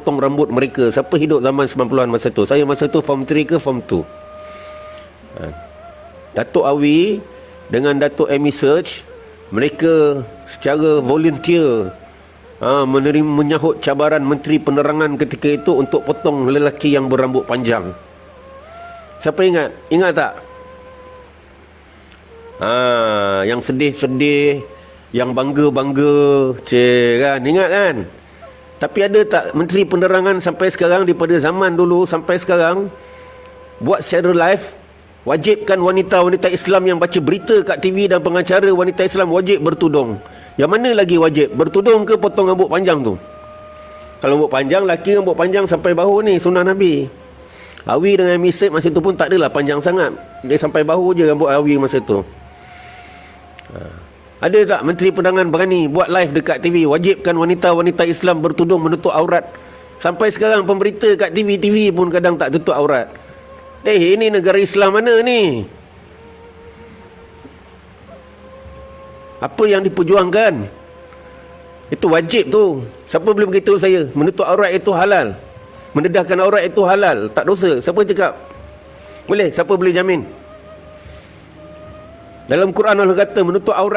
potong rambut mereka. Siapa hidup zaman 90-an masa tu? Saya masa tu form 3 ke form 2. Datuk Awi dengan Datuk Amy Search, mereka secara volunteer menyahut cabaran Menteri Penerangan ketika itu untuk potong lelaki yang berambut panjang. Siapa ingat? Ingat tak? Yang sedih-sedih, yang bangga-bangga, kan? Ingat kan? Tapi ada tak Menteri Penerangan sampai sekarang, daripada zaman dulu sampai sekarang, buat secara live, wajibkan wanita-wanita Islam yang baca berita kat TV dan pengacara wanita Islam wajib bertudung. Yang mana lagi wajib? Bertudung ke potong rambut panjang tu? Kalau rambut panjang, laki rambut panjang sampai bahu ni, sunnah Nabi. Awi dengan Misik masa tu pun tak adalah panjang sangat. Dia sampai bahu je rambut Awi masa tu. Ada tak Menteri Penerangan berani buat live dekat TV, wajibkan wanita-wanita Islam bertudung menutup aurat? Sampai sekarang pemberita kat TV pun kadang tak tutup aurat. Ini negara Islam mana ni? Apa yang diperjuangkan? Itu wajib tu. Siapa boleh beritahu saya menutup aurat itu halal? Mendedahkan aurat itu halal, tak dosa? Siapa cakap? Boleh? Siapa boleh jamin? Dalam Quran Allah kata menutup aurat